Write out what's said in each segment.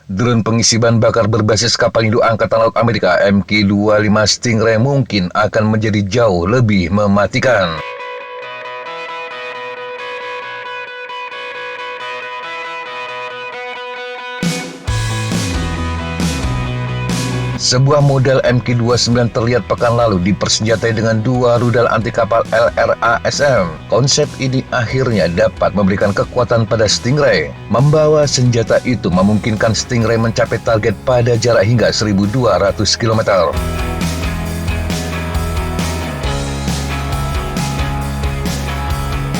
Drone pengisi bahan bakar berbasis kapal induk Angkatan Laut Amerika MQ-25 Stingray mungkin akan menjadi jauh lebih mematikan. Sebuah model MQ-29 terlihat pekan lalu dipersenjatai dengan dua rudal anti kapal LRASM. Konsep ini akhirnya dapat memberikan kekuatan pada Stingray. Membawa senjata itu memungkinkan Stingray mencapai target pada jarak hingga 1.200 km.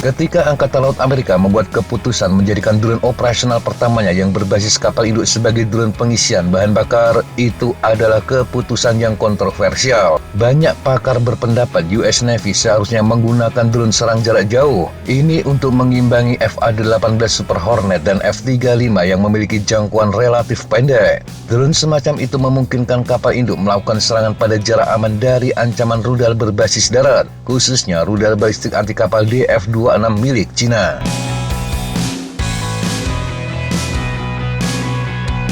Ketika Angkatan Laut Amerika membuat keputusan menjadikan drone operasional pertamanya yang berbasis kapal induk sebagai drone pengisian bahan bakar, itu adalah keputusan yang kontroversial. Banyak pakar berpendapat US Navy seharusnya menggunakan drone serang jarak jauh. Ini untuk mengimbangi FA-18 Super Hornet dan F-35 yang memiliki jangkauan relatif pendek. Drone semacam itu memungkinkan kapal induk melakukan serangan pada jarak aman dari ancaman rudal berbasis darat, khususnya rudal balistik anti kapal DF-26 milik Cina.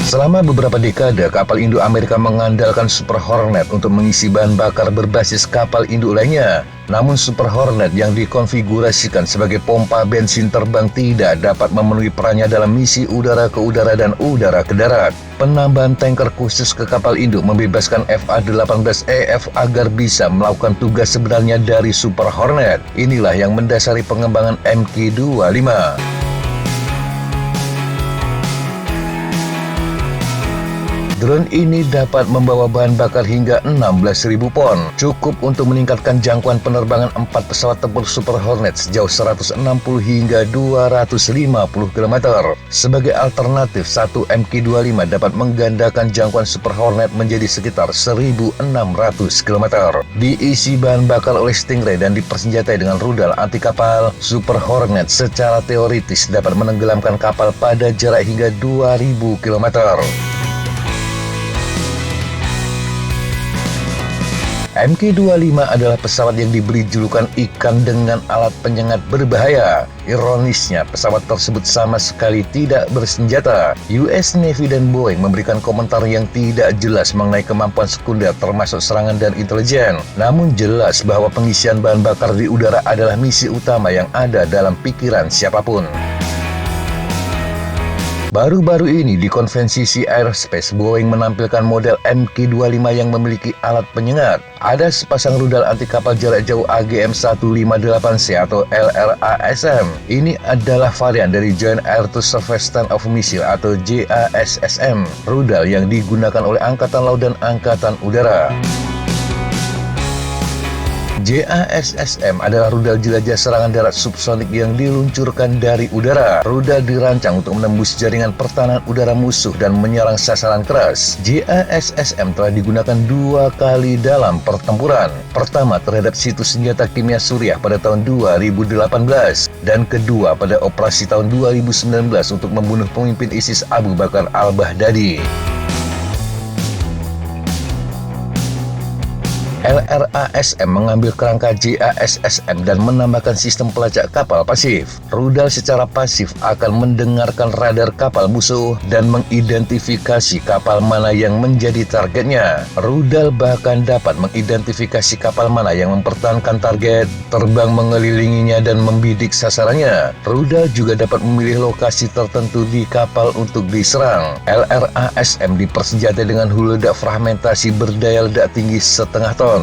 Selama beberapa dekade, kapal induk Amerika mengandalkan Super Hornet untuk mengisi bahan bakar berbasis kapal induk lainnya. Namun Super Hornet yang dikonfigurasikan sebagai pompa bensin terbang tidak dapat memenuhi perannya dalam misi udara ke udara dan udara ke darat. Penambahan tanker khusus ke kapal induk membebaskan FA-18EF agar bisa melakukan tugas sebenarnya dari Super Hornet. Inilah yang mendasari pengembangan MQ-25. Drone ini dapat membawa bahan bakar hingga 16.000 pon, cukup untuk meningkatkan jangkauan penerbangan 4 pesawat tempur Super Hornet sejauh 160 hingga 250 km. Sebagai alternatif, satu MQ-25 dapat menggandakan jangkauan Super Hornet menjadi sekitar 1.600 km. Diisi bahan bakar oleh Stingray dan dipersenjatai dengan rudal anti kapal, Super Hornet secara teoritis dapat menenggelamkan kapal pada jarak hingga 2.000 km. MQ-25 adalah pesawat yang diberi julukan ikan dengan alat penyengat berbahaya. Ironisnya, pesawat tersebut sama sekali tidak bersenjata. US Navy dan Boeing memberikan komentar yang tidak jelas mengenai kemampuan sekunder termasuk serangan dan intelijen. Namun jelas bahwa pengisian bahan bakar di udara adalah misi utama yang ada dalam pikiran siapapun. Baru-baru ini di konvensi Sea Aerospace, Boeing menampilkan model MQ-25 yang memiliki alat penyengat. Ada sepasang rudal anti kapal jarak jauh AGM-158C atau LRASM. Ini adalah varian dari Joint Air to Surface Stand-Off Missile atau JASSM, rudal yang digunakan oleh Angkatan Laut dan Angkatan Udara. JASSM adalah rudal jelajah serangan darat subsonik yang diluncurkan dari udara. Rudal dirancang untuk menembus jaringan pertahanan udara musuh dan menyerang sasaran keras. JASSM telah digunakan 2 kali dalam pertempuran. Pertama terhadap situs senjata kimia Suriah pada tahun 2018 dan kedua pada operasi tahun 2019 untuk membunuh pemimpin ISIS Abu Bakar al-Baghdadi. LRASM mengambil kerangka JASSM dan menambahkan sistem pelacak kapal pasif. Rudal secara pasif akan mendengarkan radar kapal musuh dan mengidentifikasi kapal mana yang menjadi targetnya. Rudal bahkan dapat mengidentifikasi kapal mana yang mempertahankan target, terbang mengelilinginya dan membidik sasarannya. Rudal juga dapat memilih lokasi tertentu di kapal untuk diserang. LRASM dipersenjatai dengan hulu ledak fragmentasi berdaya ledak tinggi setengah ton.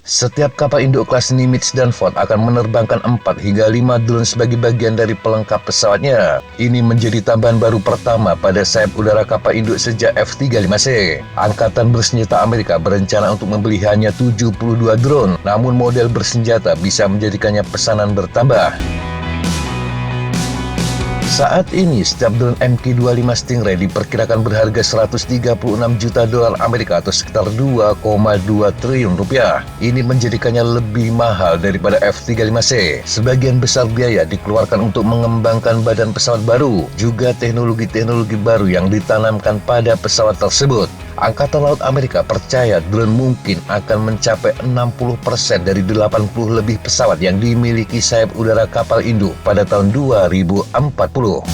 Setiap kapal induk kelas Nimitz dan Vought akan menerbangkan 4 hingga 5 drone sebagai bagian dari pelengkap pesawatnya. Ini menjadi tambahan baru pertama pada sayap udara kapal induk sejak F-35C. Angkatan bersenjata Amerika berencana untuk membeli hanya 72 drone, namun model bersenjata bisa menjadikannya pesanan bertambah. Saat ini, setiap drone MQ-25 Stingray diperkirakan berharga 136 juta dolar Amerika atau sekitar 2,2 triliun rupiah. Ini menjadikannya lebih mahal daripada F-35C. Sebagian besar biaya dikeluarkan untuk mengembangkan badan pesawat baru, juga teknologi-teknologi baru yang ditanamkan pada pesawat tersebut. Angkatan Laut Amerika percaya drone mungkin akan mencapai 60% dari 80 lebih pesawat yang dimiliki sayap udara kapal induk pada tahun 2040.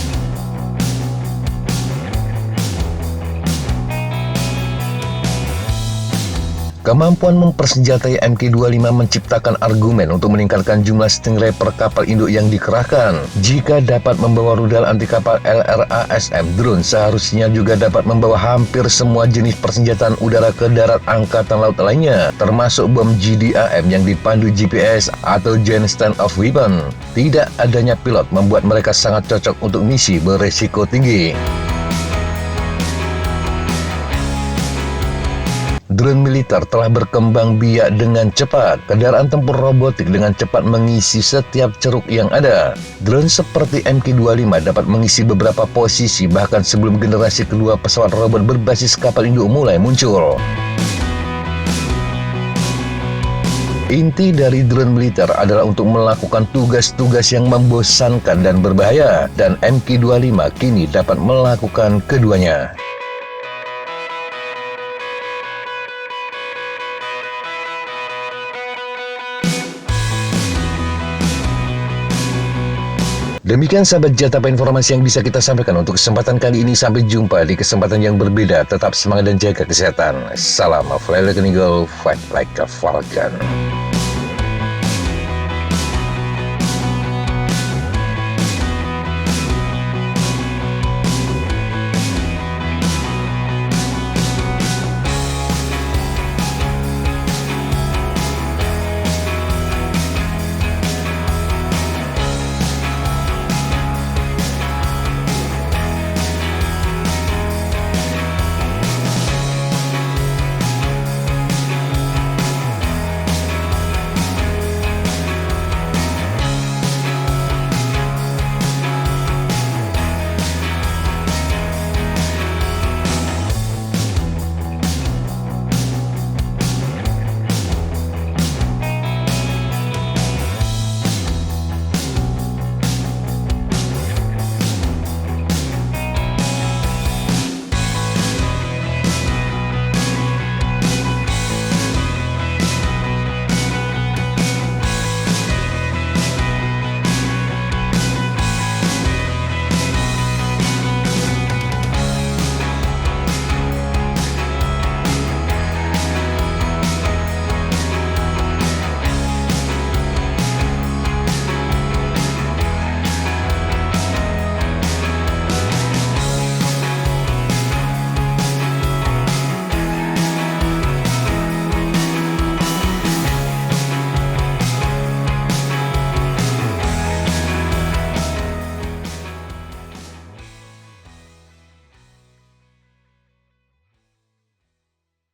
Kemampuan mempersenjatai MQ-25 menciptakan argumen untuk meningkatkan jumlah Stingray per kapal induk yang dikerahkan. Jika dapat membawa rudal anti kapal LRASM, drone seharusnya juga dapat membawa hampir semua jenis persenjataan udara ke darat angkatan laut lainnya, termasuk bom GDAM yang dipandu GPS atau Joint Stand-Off Weapon. Tidak adanya pilot membuat mereka sangat cocok untuk misi beresiko tinggi. Drone militer telah berkembang biak dengan cepat. Kendaraan tempur robotik dengan cepat mengisi setiap ceruk yang ada. Drone seperti MQ-25 dapat mengisi beberapa posisi bahkan sebelum generasi kedua pesawat robot berbasis kapal induk mulai muncul. Inti dari drone militer adalah untuk melakukan tugas-tugas yang membosankan dan berbahaya, dan MQ-25 kini dapat melakukan keduanya. Demikian sahabat Jatapa informasi yang bisa kita sampaikan untuk kesempatan kali ini. Sampai jumpa di kesempatan yang berbeda. Tetap semangat dan jaga kesehatan. Salam Fly Like an Eagle, Fight Like a Falcon.